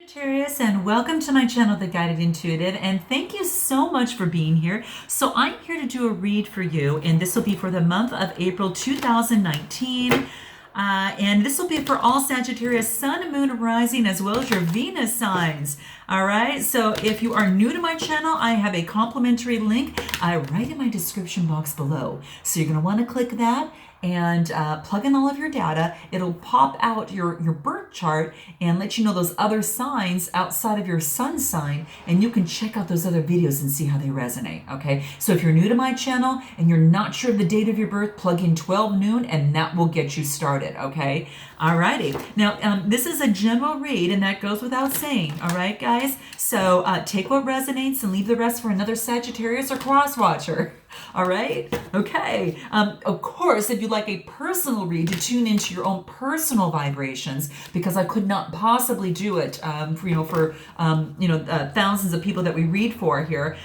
Sagittarius, and welcome to my channel, The Guided Intuitive, and thank you so much for being here. So I'm here to do a read for you, and this will be for the month of April 2019. And this will be for all Sagittarius Sun, Moon, Rising, as well as your Venus signs. All right, so if you are new to my channel, I have a complimentary link right in my description box below. So you're going to want to click that and plug in all of your data. It'll pop out your birth chart and let you know those other signs outside of your sun sign, and you can check out those other videos and see how they resonate, okay? So if you're new to my channel and you're not sure of the date of your birth, plug in 12 noon and that will get you started, okay? Alrighty. Now, this is a general read, and that goes without saying, all right, guys? So take what resonates and leave the rest for another Sagittarius or cross watcher. All right. Okay. Of course, if you'd like a personal read, to tune into your own personal vibrations, because I could not possibly do it, for thousands of people that we read for here.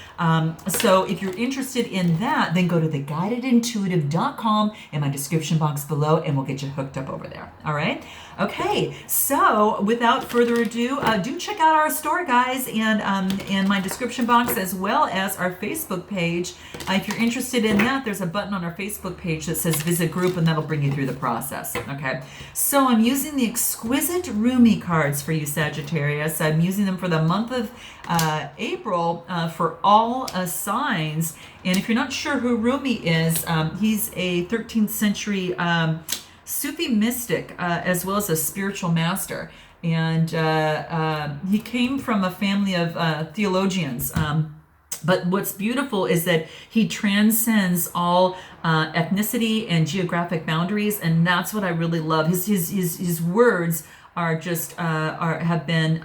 So if you're interested in that, then go to theguidedintuitive.com in my description box below, and we'll get you hooked up over there. All right. Okay. So without further ado, do check out our store, guys, and in my description box, as well as our Facebook page. If you're interested in that, there's a button on our Facebook page that says visit group, and that'll bring you through the process. Okay, so I'm using the exquisite Rumi cards for you, Sagittarius. I'm using them for the month of April for all signs. And if you're not sure who Rumi is, he's a 13th century Sufi mystic, as well as a spiritual master. And he came from a family of theologians. But what's beautiful is that he transcends all ethnicity and geographic boundaries, and that's what I really love. His words are just have been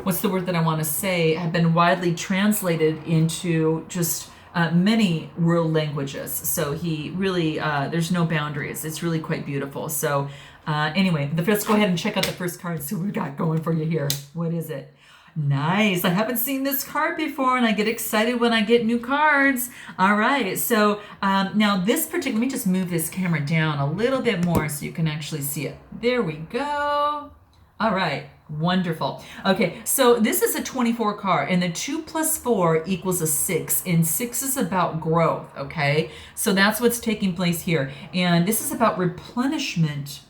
what's the word that I want to say? Have been widely translated into just many world languages. So he really there's no boundaries. It's really quite beautiful. So anyway, let's go ahead and check out the first card. So we got going for you here. What is it? Nice. I haven't seen this card before, and I get excited when I get new cards. All right. So now this particular, let me just move this camera down a little bit more so you can actually see it. There we go. All right. Wonderful. Okay. So this is a 24 card, and the 2 + 4 equals a 6, and 6 is about growth. Okay. So that's what's taking place here. And this is about replenishment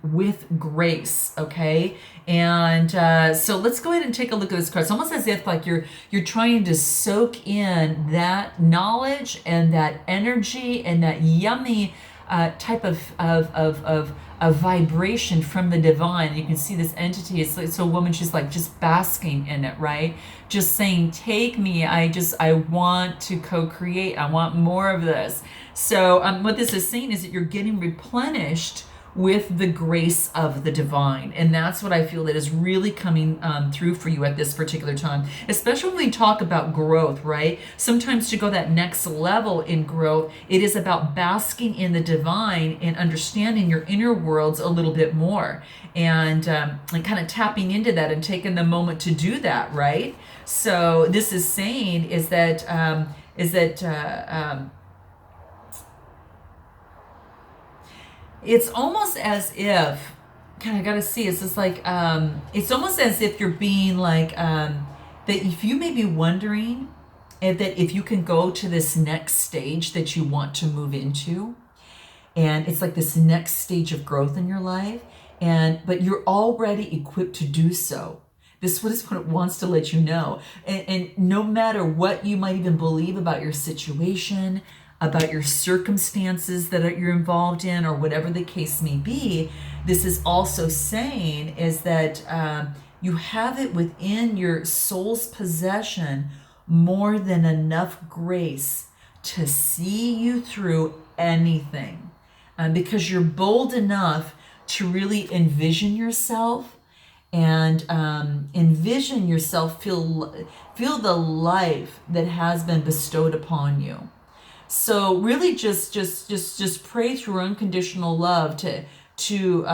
with grace, okay? And so let's go ahead and take a look at this card. It's almost as if like you're trying to soak in that knowledge and that energy and that yummy type of vibration from the divine. You can see this entity. It's a woman. She's like just basking in it, right? Just saying, "Take me. I want to co-create. I want more of this." So what this is saying is that you're getting replenished with the grace of the divine, and that's what I feel that is really coming through for you at this particular time, especially when we talk about growth, right? Sometimes to go that next level in growth, it is about basking in the divine and understanding your inner worlds a little bit more, and kind of tapping into that and taking the moment to do that, right? So this is saying is that it's almost as if, kind of got to see, it's just like, it's almost as if you're being like, that if you may be wondering that if you can go to this next stage that you want to move into, and it's like this next stage of growth in your life, but you're already equipped to do so. This is what it wants to let you know. And no matter what you might even believe about your situation, about your circumstances that you're involved in, or whatever the case may be, this is also saying is that you have it within your soul's possession more than enough grace to see you through anything, because you're bold enough to really envision yourself and envision yourself feel the life that has been bestowed upon you. So really just pray through unconditional love to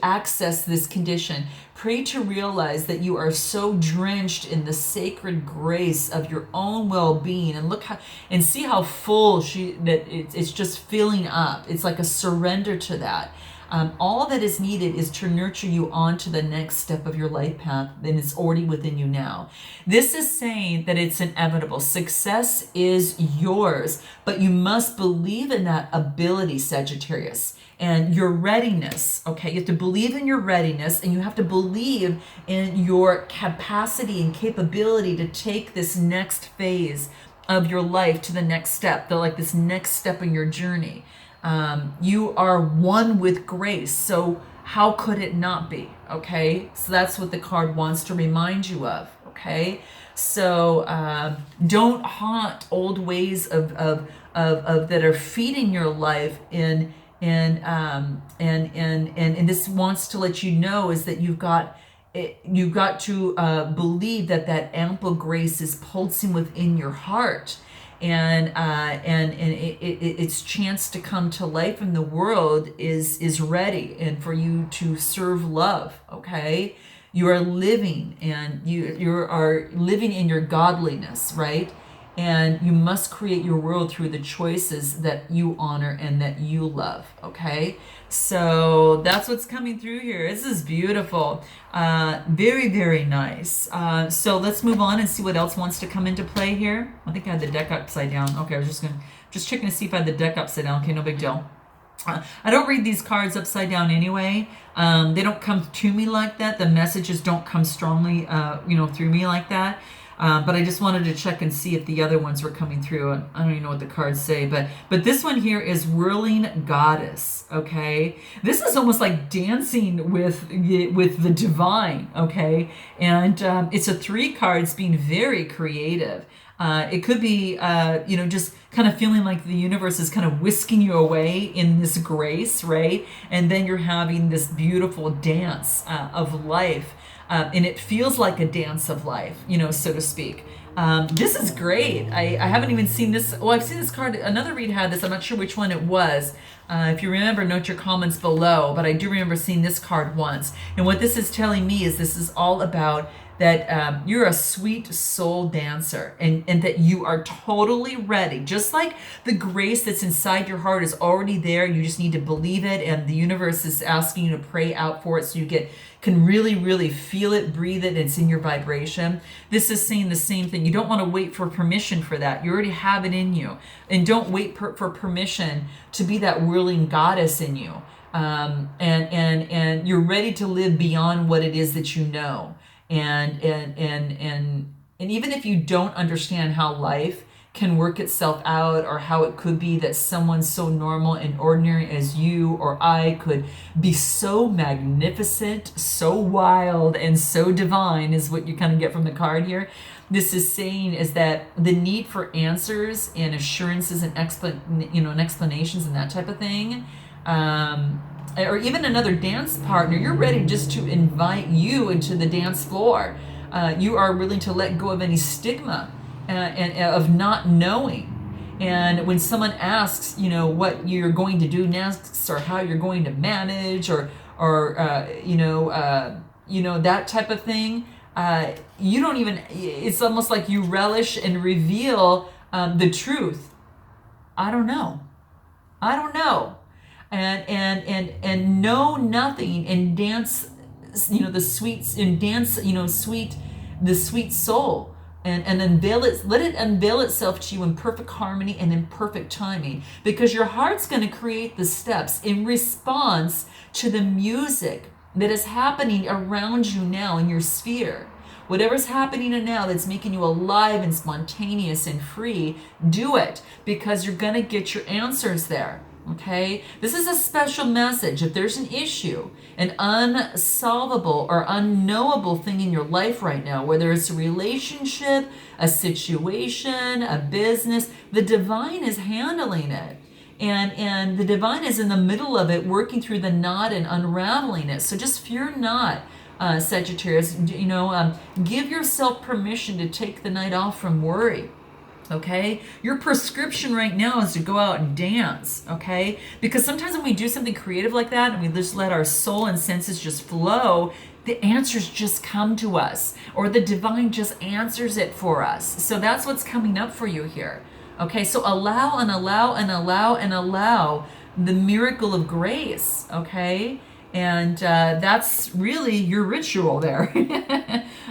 access this condition. Pray to realize that you are so drenched in the sacred grace of your own well-being, and look how, and see how full it's just filling up. It's like a surrender to that. All that is needed is to nurture you on to the next step of your life path, and it's already within you now. This is saying that it's inevitable. Success is yours, but you must believe in that ability, Sagittarius, and your readiness. Okay, you have to believe in your readiness, and you have to believe in your capacity and capability to take this next phase of your life to the next step. They're like this next step in your journey. You are one with grace, so how could it not be? Okay, so that's what the card wants to remind you of. Okay, so don't haunt old ways of that are feeding your life and this wants to let you know is that you've got to believe that ample grace is pulsing within your heart, and its chance to come to life in the world is ready, and for you to serve love. Okay, you are living, and you are living in your godliness, right? And you must create your world through the choices that you honor and that you love. Okay, so that's what's coming through here. This is beautiful. Very, very nice. So let's move on and see what else wants to come into play here. I think I had the deck upside down. Okay, I was just checking to see if I had the deck upside down. Okay, no big deal. I don't read these cards upside down anyway. They don't come to me like that. The messages don't come strongly, through me like that. But I just wanted to check and see if the other ones were coming through. And I don't even know what the cards say, but this one here is Whirling Goddess. Okay, this is almost like dancing with the divine. Okay, and it's a 3 cards being very creative. It could be, just kind of feeling like the universe is kind of whisking you away in this grace, right? And then you're having this beautiful dance of life. And it feels like a dance of life, so to speak. This is great. I haven't even seen this. Well, I've seen this card. Another read had this. I'm not sure which one it was. If you remember, note your comments below. But I do remember seeing this card once. And what this is telling me is this is all about that you're a sweet soul dancer, and that you are totally ready. Just like the grace that's inside your heart is already there. You just need to believe it, and the universe is asking you to pray out for it so you can really, really feel it, breathe it, and it's in your vibration. This is saying the same thing. You don't want to wait for permission for that. You already have it in you. And don't wait for permission to be that whirling goddess in you. And you're ready to live beyond what it is that you know. And even if you don't understand how life can work itself out, or how it could be that someone so normal and ordinary as you or I could be so magnificent, so wild, and so divine, is what you kind of get from the card here. This is saying is that the need for answers and assurances and explanations and that type of thing, or even another dance partner, you're ready just to invite you into the dance floor. You are willing to let go of any stigma and of not knowing. And when someone asks, what you're going to do next, or how you're going to manage, or that type of thing, you don't even. It's almost like you relish and reveal the truth. I don't know. And know nothing, and dance, the sweets, and dance, the sweet soul, and unveil it, let it unveil itself to you in perfect harmony and in perfect timing, because your heart's going to create the steps in response to the music that is happening around you now in your sphere. Whatever's happening now that's making you alive and spontaneous and free, do it, because you're going to get your answers there. Okay, this is a special message. If there's an issue, an unsolvable or unknowable thing in your life right now, whether it's a relationship, a situation, a business, the divine is handling it. And the divine is in the middle of it, working through the knot and unraveling it. So just fear not, Sagittarius. Give yourself permission to take the night off from worry. Okay, your prescription right now is to go out and dance. Okay, because sometimes when we do something creative like that and we just let our soul and senses just flow, the answers just come to us, or the divine just answers it for us. So that's what's coming up for you here. Okay, so allow and allow and allow and allow the miracle of grace, okay? And that's really your ritual there.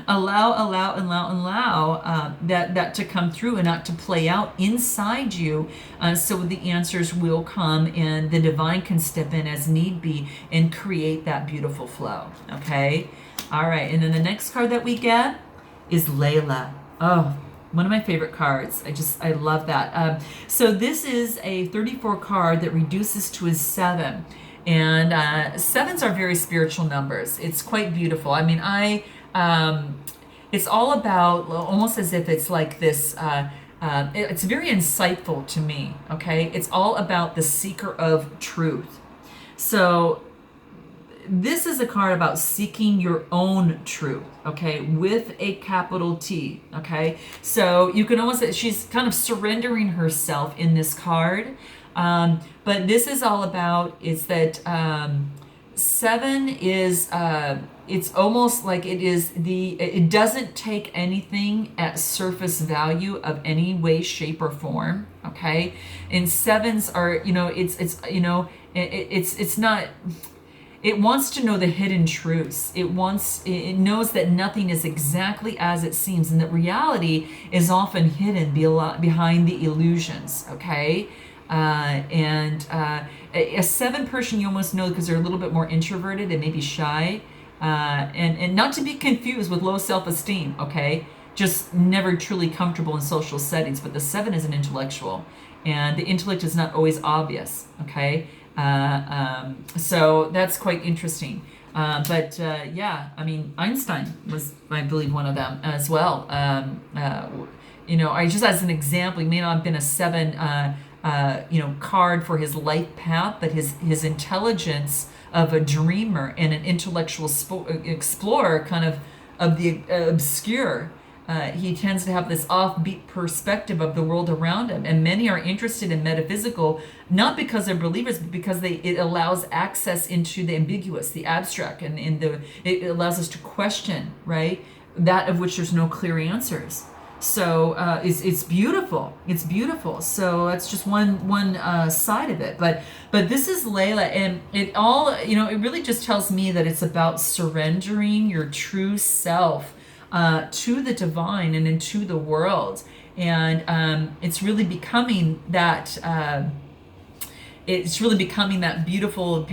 allow that to come through and not to play out inside you, so the answers will come and the divine can step in as need be and create that beautiful flow, okay? All right, and then the next card that we get is Layla. Oh, one of my favorite cards. I love that. So this is a 34 card that reduces to a 7. And sevens are very spiritual numbers. It's quite beautiful. I mean, it's all about, almost as if it's like this, it's very insightful to me, okay? It's all about the seeker of truth. So this is a card about seeking your own truth, okay, with a capital T, okay? So you can almost say she's kind of surrendering herself in this card. But this is all about is that 7 is it's almost like it doesn't take anything at surface value of any way, shape, or form, okay? And 7s are, it's not. It wants to know the hidden truths. It knows that nothing is exactly as it seems, and that reality is often hidden behind the illusions, okay? A 7 person you almost know because they're a little bit more introverted and maybe shy, and not to be confused with low self-esteem, okay? Just never truly comfortable in social settings, but the 7 is an intellectual, and the intellect is not always obvious, okay? So that's quite interesting. Yeah, I mean, Einstein was, I believe, one of them as well. I just as an example, he may not have been a 7, card for his life path, but his intelligence of a dreamer and an intellectual explorer, kind of the obscure. He tends to have this offbeat perspective of the world around him, and many are interested in metaphysical not because they're believers, but because it allows access into the ambiguous, the abstract, and it allows us to question, right, that of which there's no clear answers. So it's beautiful. It's beautiful. So that's just one side of it. But this is Layla, and it all it really just tells me that it's about surrendering your true self to the divine and into the world, and it's really becoming that. It's really becoming that beautiful,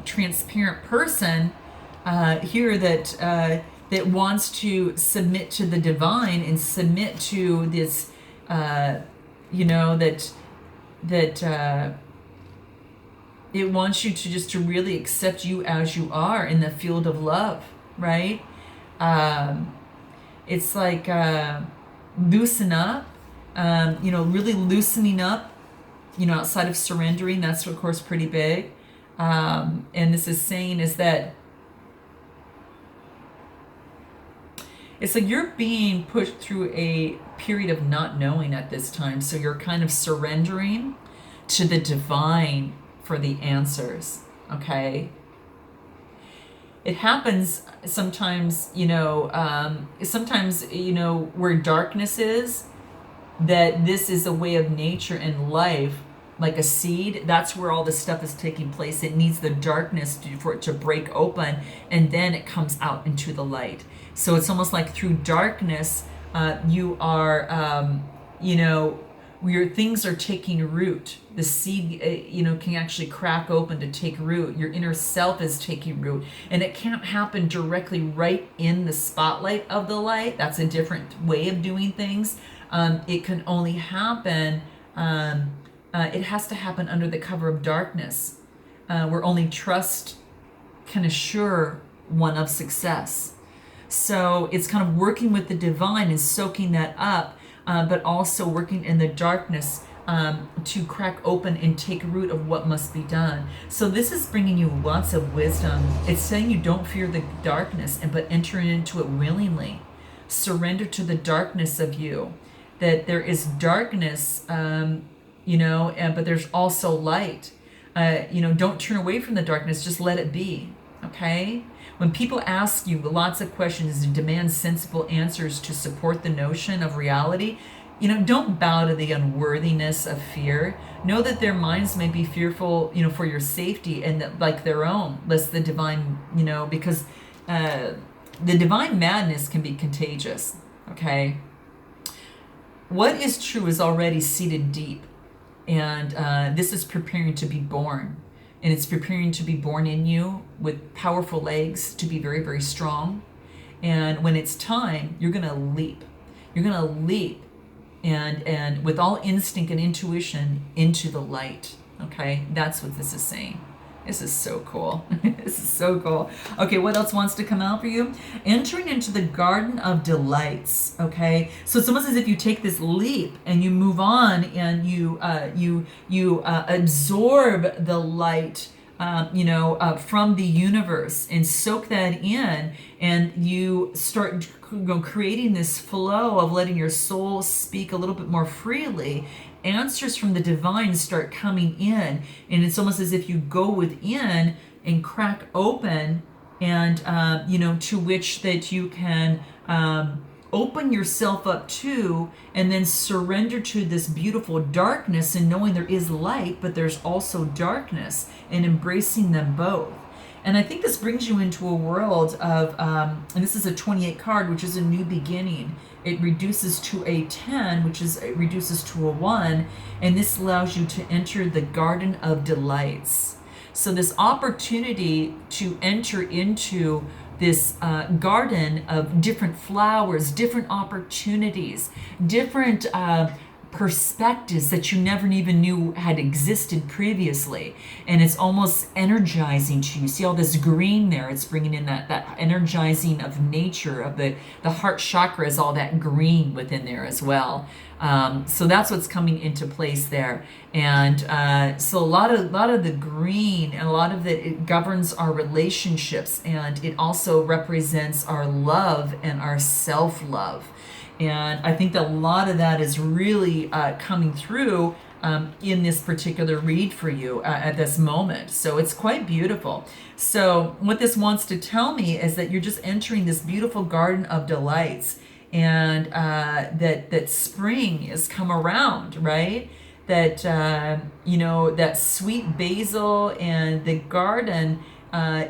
transparent person here that wants to submit to the divine and submit to this, that it wants you to really accept you as you are in the field of love, right? It's like loosen up, really loosening up, outside of surrendering. That's, of course, pretty big. And this is saying is that it's like you're being pushed through a period of not knowing at this time. So you're kind of surrendering to the divine for the answers, okay? It happens sometimes, where darkness is, that this is a way of nature and life, like a seed. That's where all this stuff is taking place. It needs the darkness for it to break open, and then it comes out into the light. So it's almost like through darkness, you are, where things are taking root. The seed, can actually crack open to take root. Your inner self is taking root. And it can't happen directly right in the spotlight of the light. That's a different way of doing things. It can only happen, it has to happen under the cover of darkness, where only trust can assure one of success. So it's kind of working with the divine and soaking that up, but also working in the darkness to crack open and take root of what must be done. So this is bringing you lots of wisdom. It's saying you don't fear the darkness, but enter into it willingly. Surrender to the darkness of you. That there is darkness, but there's also light. Don't turn away from the darkness, just let it be, okay? When people ask you lots of questions and demand sensible answers to support the notion of reality, don't bow to the unworthiness of fear. Know that their minds may be fearful, for your safety, and that, like their own, lest the divine, because the divine madness can be contagious. Okay. What is true is already seated deep, and this is preparing to be born. And it's preparing to be born in you with powerful legs to be very, very strong. And when it's time, you're going to leap. You're going to leap and with all instinct and intuition into the light. Okay? That's what this is saying. This is so cool. This is so cool. Okay, what else wants to come out for you? Entering into the garden of delights. Okay, so it's almost as if you take this leap and you move on, and you absorb the light, from the universe, and soak that in, and you start creating this flow of letting your soul speak a little bit more freely. Answers from the divine start coming in, and it's almost as if you go within and crack open, and to which that you can open yourself up to, and then surrender to this beautiful darkness, and knowing there is light, but there's also darkness, and embracing them both. And I think this brings you into a world of, and this is a 28 card, which is a new beginning. It reduces to a 10, which is, it reduces to a 1, and this allows you to enter the garden of delights. So this opportunity to enter into this garden of different flowers, different opportunities, different perspectives that you never even knew had existed previously, and it's almost energizing to you. See all this green there? It's bringing in that energizing of nature, of the heart chakra is all that green within there as well. So that's what's coming into place there, and so a lot of the green, and a lot of it governs our relationships, and it also represents our love and our self-love. And I think that a lot of that is really coming through in this particular read for you at this moment. So it's quite beautiful. So what this wants to tell me is that you're just entering this beautiful garden of delights, and that spring has come around, right? That that sweet basil, and the garden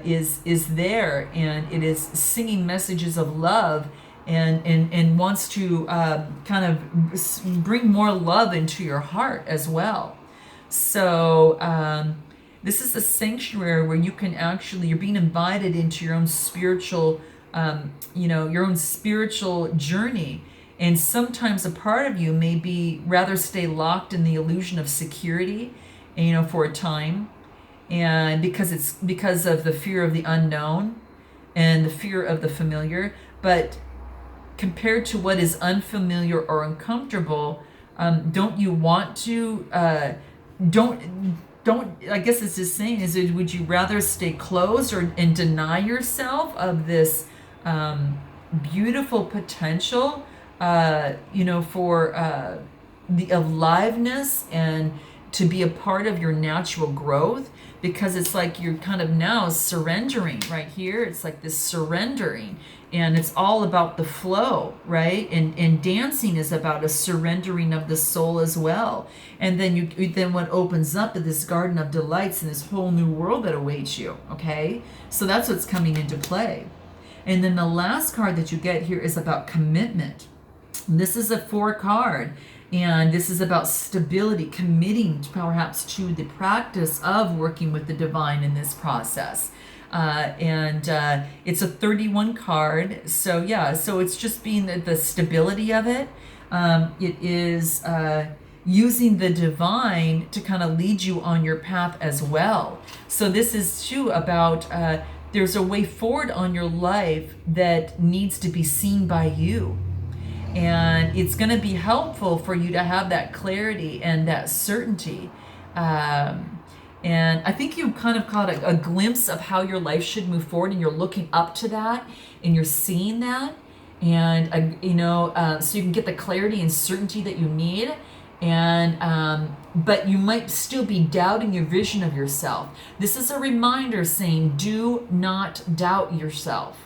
is there, and it is singing messages of love, and wants to kind of bring more love into your heart as well. So this is a sanctuary where you can actually, you're being invited into your own spiritual, your own spiritual journey. And sometimes a part of you may be rather stay locked in the illusion of security, for a time, and because of the fear of the unknown and the fear of the familiar. But compared to what is unfamiliar or uncomfortable, don't you want to, don't, I guess it's just saying, would you rather stay closed and deny yourself of this beautiful potential, for the aliveness, and to be a part of your natural growth? Because it's like you're kind of now surrendering right here. It's like this surrendering, and it's all about the flow, right? And dancing is about a surrendering of the soul as well. And then then what opens up is this garden of delights, and this whole new world that awaits you. Okay, so that's what's coming into play. And then the last card that you get here is about commitment. This is a 4 card. And this is about stability, committing perhaps to the practice of working with the divine in this process. And it's a 31 card. So yeah, so it's just being the stability of it. It is using the divine to kind of lead you on your path as well. So this is too about there's a way forward on your life that needs to be seen by you. And it's going to be helpful for you to have that clarity and that certainty. And I think you kind of caught a glimpse of how your life should move forward, and you're looking up to that, and you're seeing that. And, so you can get the clarity and certainty that you need. And, but you might still be doubting your vision of yourself. This is a reminder saying, do not doubt yourself.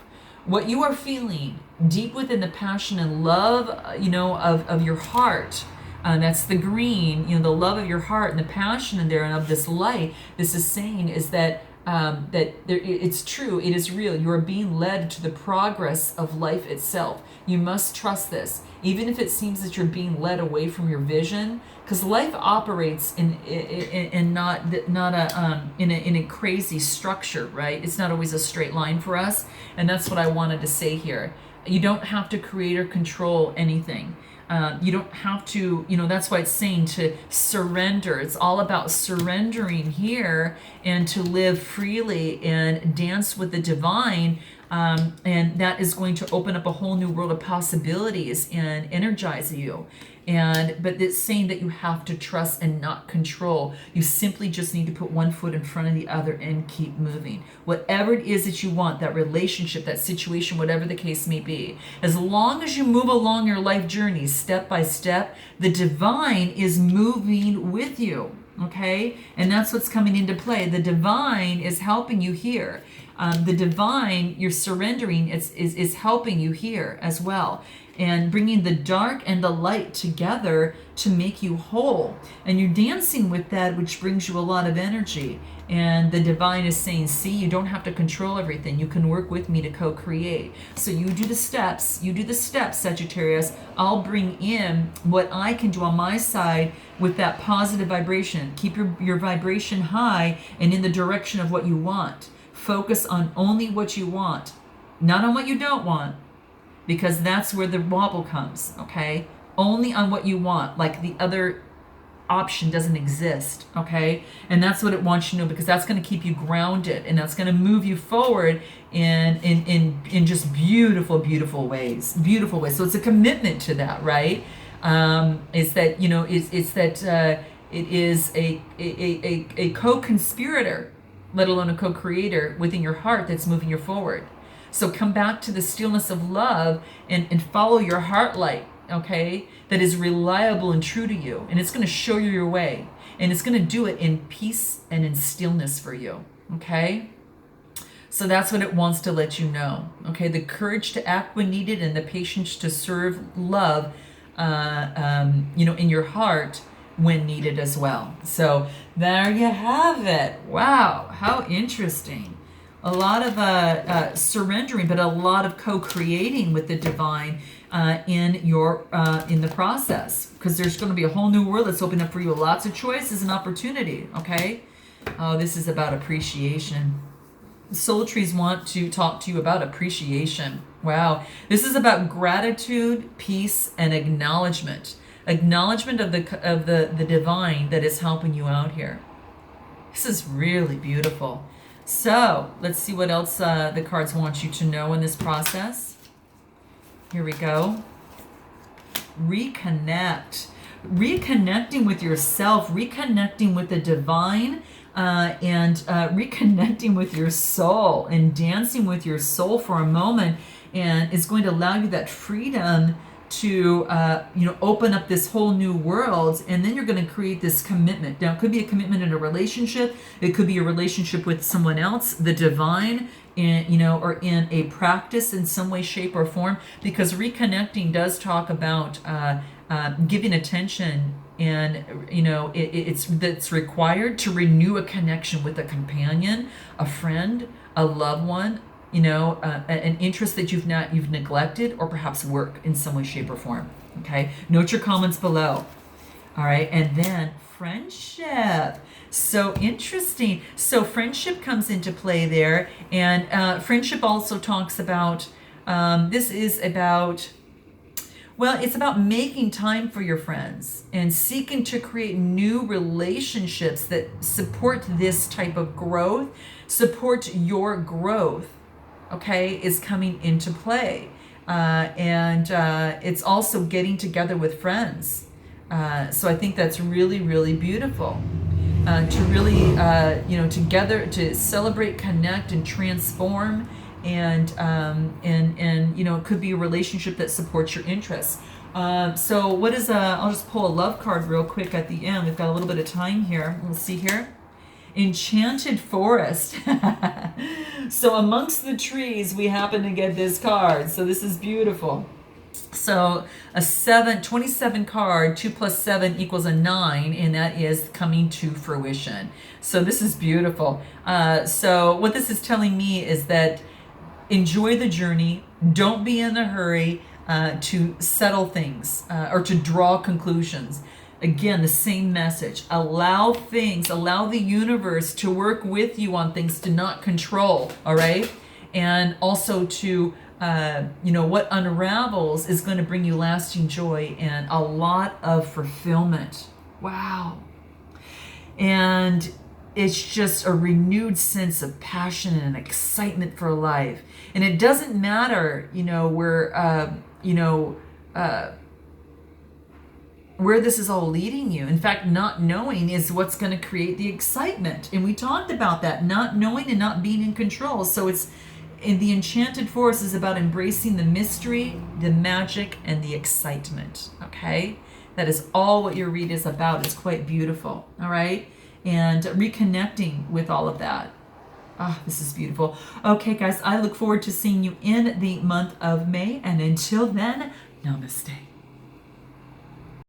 what you are feeling deep within the passion and love, of your heart. That's the green, the love of your heart and the passion in there and of this light. This is saying is that it's true, it is real. You are being led to the progress of life itself. You must trust this, even if it seems that you're being led away from your vision, because life operates in not in a crazy structure, right? It's not always a straight line for us, and that's what I wanted to say here. You don't have to create or control anything. You don't have to, that's why it's saying to surrender. It's all about surrendering here and to live freely and dance with the divine. And that is going to open up a whole new world of possibilities and energize you. But it's saying that you have to trust and not control. You simply just need to put one foot in front of the other and keep moving. Whatever it is that you want, that relationship, that situation, whatever the case may be, as long as you move along your life journey step by step, the divine is moving with you. Okay? And that's what's coming into play. The divine is helping you here. The divine, you're surrendering, is helping you here as well. And bringing the dark and the light together to make you whole. And you're dancing with that, which brings you a lot of energy. And the divine is saying, see, you don't have to control everything. You can work with me to co-create. So you do the steps, Sagittarius. I'll bring in what I can do on my side with that positive vibration. Keep your vibration high and in the direction of what you want. Focus on only what you want, not on what you don't want. Because that's where the wobble comes, okay? Only on what you want, like the other option doesn't exist, okay? And that's what it wants you to know, because that's going to keep you grounded, and that's going to move you forward in just beautiful, beautiful ways. Beautiful ways. So it's a commitment to that, right? It's that, it is a co-conspirator, let alone a co-creator within your heart that's moving you forward. So come back to the stillness of love and follow your heart light, okay? That is reliable and true to you. And it's going to show you your way. And it's going to do it in peace and in stillness for you, okay? So that's what it wants to let you know, okay? The courage to act when needed and the patience to serve love, in your heart when needed as well. So there you have it. Wow, how interesting. A lot of surrendering, but a lot of co-creating with the divine in the process, because there's going to be a whole new world that's opening up for you. Lots of choices and opportunity. Okay. Oh, this is about appreciation. Soul trees want to talk to you about appreciation. Wow. This is about gratitude, peace, and acknowledgement. Acknowledgement of the divine that is helping you out here. This is really beautiful. So let's see what else the cards want you to know in this process. Here we go. Reconnect. Reconnecting with yourself, reconnecting with the divine, and reconnecting with your soul and dancing with your soul for a moment. And it's going to allow you that freedom to open up this whole new world, and then you're going to create this commitment. Now, it could be a commitment in a relationship, it could be a relationship with someone else, the divine, or in a practice in some way, shape, or form, because reconnecting does talk about giving attention, and it's required to renew a connection with a companion, a friend, a loved one, an interest that you've neglected, or perhaps work in some way, shape, or form. Okay, note your comments below. All right, and then friendship. So interesting. So friendship comes into play there, and friendship also talks about. This is about. Well, it's about making time for your friends and seeking to create new relationships that support this type of growth, support your growth. Okay, is coming into play, and it's also getting together with friends. So I think that's really, really beautiful. To really, together to celebrate, connect, and transform, and it could be a relationship that supports your interests. So what is I'll just pull a love card real quick at the end. We've got a little bit of time here. We'll see here. Enchanted forest. So amongst the trees, we happen to get this card. So this is beautiful. So a 27 card, 2 plus 7 equals a 9, and that is coming to fruition. So this is beautiful. So what this is telling me is that enjoy the journey. Don't be in a hurry to settle things or to draw conclusions. Again, the same message. Allow the universe to work with you on things, to not control, all right? And also to, what unravels is going to bring you lasting joy and a lot of fulfillment. Wow. And it's just a renewed sense of passion and excitement for life. And it doesn't matter, where this is all leading you. In fact, not knowing is what's going to create the excitement. And we talked about that, not knowing and not being in control. So it's in the Enchanted Forest is about embracing the mystery, the magic, and the excitement. Okay? That is all what your read is about. It's quite beautiful. All right? And reconnecting with all of that. Ah, this is beautiful. Okay, guys, I look forward to seeing you in the month of May. And until then, namaste.